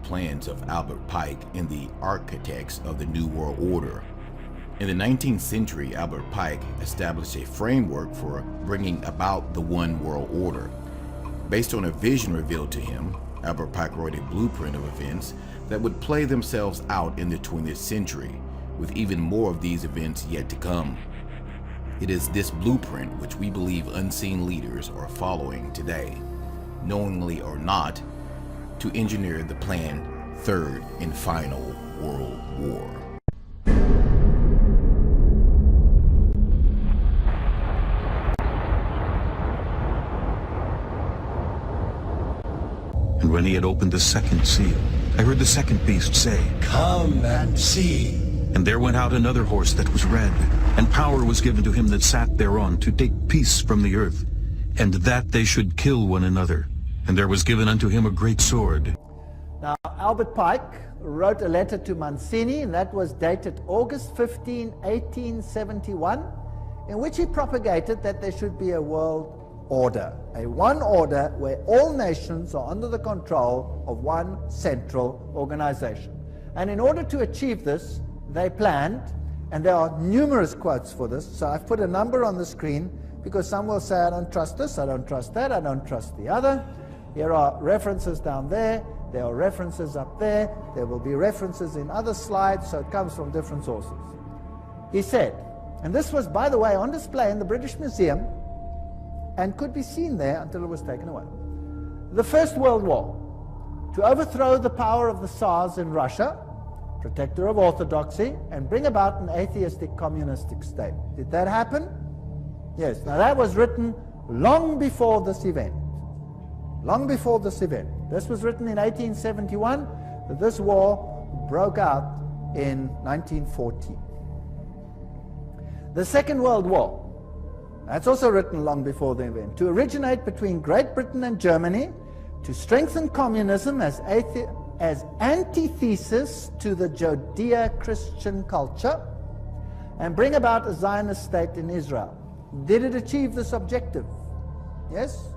plans of Albert Pike and the architects of the New World Order. In the 19th century, Albert Pike established a framework for bringing about the One World Order. Based on a vision revealed to him, Albert Pike wrote a blueprint of events that would play themselves out in the 20th century, with even more of these events yet to come. It is this blueprint which we believe unseen leaders are following today, knowingly or not, to engineer the planned Third and Final World War. And when he had opened the second seal, I heard the second beast say, "Come and see." And there went out another horse that was red, and power was given to him that sat thereon to take peace from the earth, and that they should kill one another. And there was given unto him a great sword. Now, Albert Pike wrote a letter to Mancini, and that was dated August 15, 1871, in which he propagated that there should be a world order, a one order where all nations are under the control of one central organization. And in order to achieve this, they planned, and there are numerous quotes for this, so I've put a number on the screen because some will say, I don't trust this, I don't trust that, I don't trust the other. Here are references down there, there are references up there, there will be references in other slides, so it comes from different sources. He said, and this was, by the way, on display in the British Museum and could be seen there until it was taken away. The First World War, to overthrow the power of the Tsars in Russia, protector of orthodoxy, and bring about an atheistic communistic state. Did that happen? Yes. Now that was written long before this event. Long before this event. This was written in 1871, but this war broke out in 1914. The Second World War, that's also written long before the event, to originate between Great Britain and Germany, to strengthen communism as antithesis to the Judeo-Christian culture, and bring about a Zionist state in Israel. Did it achieve this objective? Yes.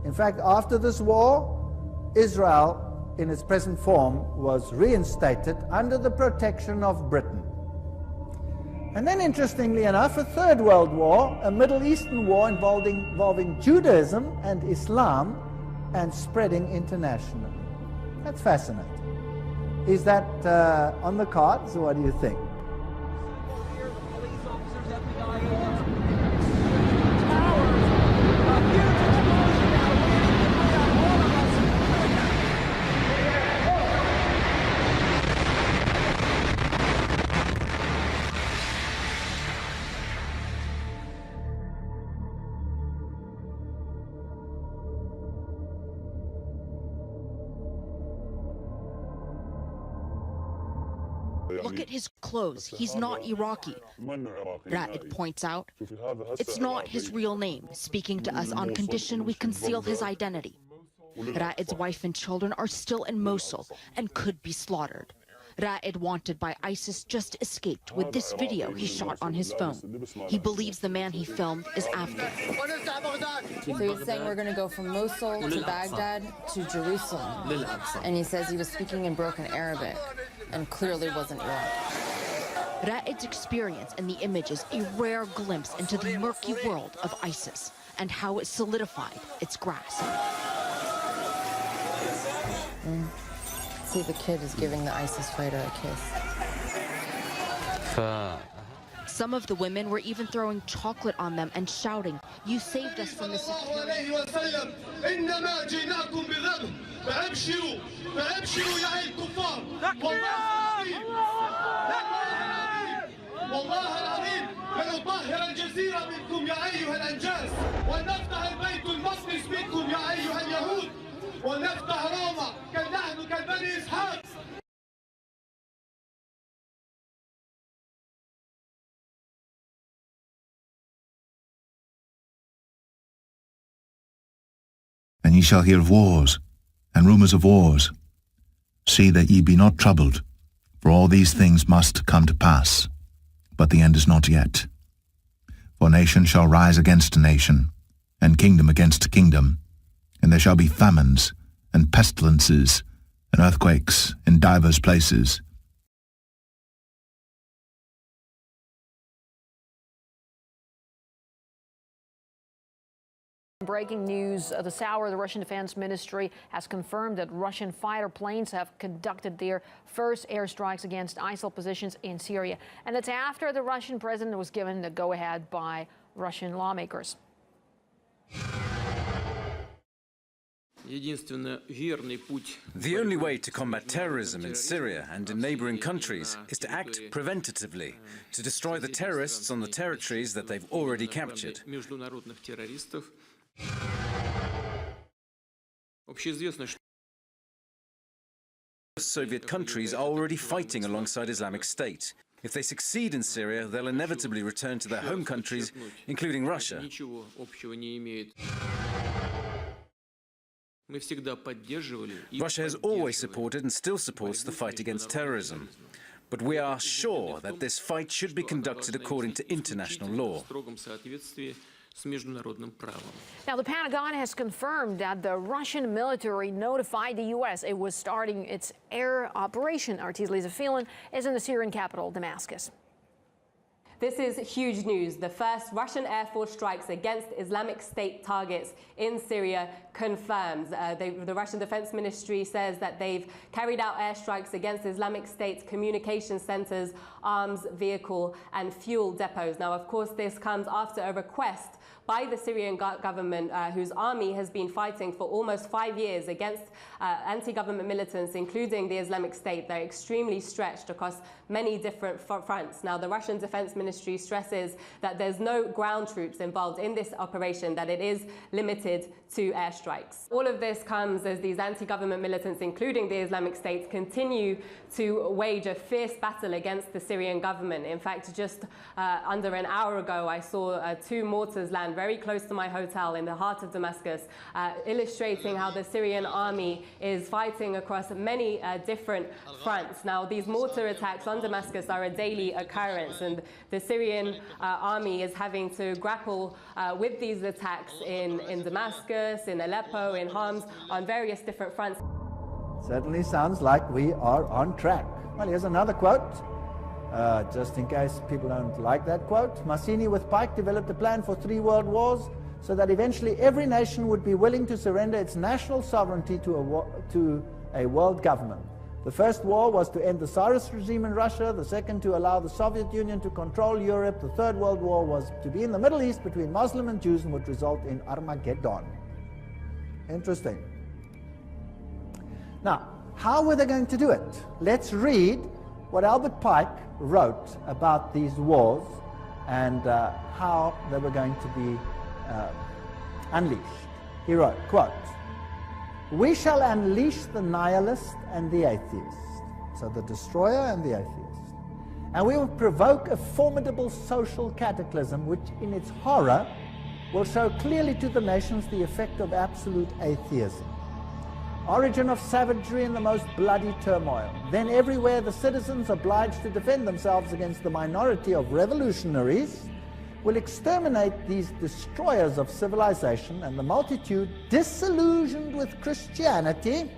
In fact, after this war, Israel, in its present form, was reinstated under the protection of Britain. And then, interestingly enough, a Third World War, a Middle Eastern war involving Judaism and Islam, and spreading internationally. That's fascinating. Is that on the cards, or what do you think? Look at his clothes. He's not Iraqi. Ra'ed points out, it's not his real name, speaking to us on condition we conceal his identity. Ra'ed's wife and children are still in Mosul and could be slaughtered. Ra'ed, wanted by ISIS, just escaped with this video he shot on his phone. He believes the man he filmed is Afghan. So he's saying we're going to go from Mosul to Baghdad to Jerusalem. And he says he was speaking in broken Arabic and clearly wasn't Iraq. Ra'ed's experience in the images a rare glimpse into the murky world of ISIS and how it solidified its grasp. See, the kid is giving the ISIS fighter a kiss. Some of the women were even throwing chocolate on them and shouting, "You saved us from the security." And ye shall hear of wars, and rumours of wars. See that ye be not troubled, for all these things must come to pass, but the end is not yet. For nation shall rise against nation, and kingdom against kingdom, and there shall be famines, and pestilences, and earthquakes in divers places. Breaking news this hour, the Russian Defense Ministry has confirmed that Russian fighter planes have conducted their first airstrikes against ISIL positions in Syria. And that's after the Russian president was given the go-ahead by Russian lawmakers. The only way to combat terrorism in Syria and in neighboring countries is to act preventatively, to destroy the terrorists on the territories that they've already captured. Soviet countries are already fighting alongside Islamic State. If they succeed in Syria, they'll inevitably return to their home countries, including Russia. Russia has always supported and still supports the fight against terrorism. But we are sure that this fight should be conducted according to international law. Now, the Pentagon has confirmed that the Russian military notified the U.S. it was starting its air operation. Our Lisa Phelan is in the Syrian capital, Damascus. This is huge news. The first Russian Air Force strikes against Islamic State targets in Syria confirms. The Russian Defense Ministry says that they've carried out airstrikes against Islamic State's communication centers, arms, vehicle, and fuel depots. Now, of course, this comes after a request by the Syrian government, whose army has been fighting for almost 5 years against anti-government militants, including the Islamic State. They're extremely stretched across many different fronts. Now, the Russian Defense Ministry stresses that there's no ground troops involved in this operation, that it is limited to airstrikes. All of this comes as these anti-government militants, including the Islamic State, continue to wage a fierce battle against the Syrian government. In fact, just under an hour ago, I saw 2 mortars land very close to my hotel in the heart of Damascus, illustrating how the Syrian army is fighting across many different fronts. Now, these mortar attacks on Damascus are a daily occurrence, and the Syrian army is having to grapple with these attacks in Damascus, in Aleppo, in Homs, on various different fronts. Certainly sounds like we are on track. Well, here's another quote. Just in case people don't like that quote. Mazzini with Pike developed a plan for 3 world wars so that eventually every nation would be willing to surrender its national sovereignty to a world government. The first war was to end the Tsarist regime in Russia, the second to allow the Soviet Union to control Europe, the third world war was to be in the Middle East between Muslim and Jews and would result in Armageddon. Interesting. Now, how were they going to do it? Let's read what Albert Pike wrote about these wars and how they were going to be unleashed. He wrote, quote, "We shall unleash the nihilist and the atheist," so the destroyer and the atheist, "and we will provoke a formidable social cataclysm which in its horror will show clearly to the nations the effect of absolute atheism. Origin of savagery and the most bloody turmoil. Then everywhere the citizens obliged to defend themselves against the minority of revolutionaries will exterminate these destroyers of civilization, and the multitude, disillusioned with Christianity,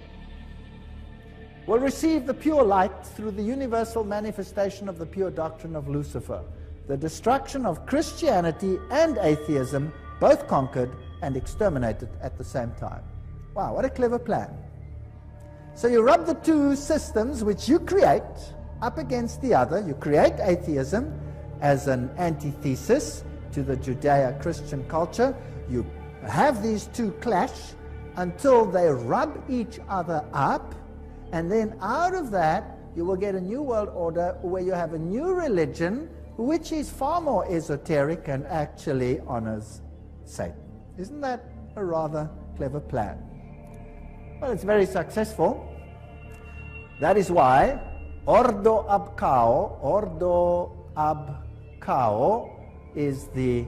will receive the pure light through the universal manifestation of the pure doctrine of Lucifer. The destruction of Christianity and atheism, both conquered and exterminated at the same time." Wow, what a clever plan. So you rub the 2 systems which you create up against the other. You create atheism as an antithesis to the Judeo-Christian culture. You have these 2 clash until they rub each other up, and then out of that you will get a new world order where you have a new religion which is far more esoteric and actually honors Satan. Isn't that a rather clever plan? Well, it's very successful. That is why Ordo ab Cao is the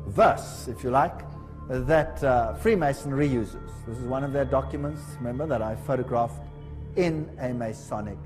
verse, if you like, that Freemasonry uses. This is one of their documents, remember, that I photographed in a Masonic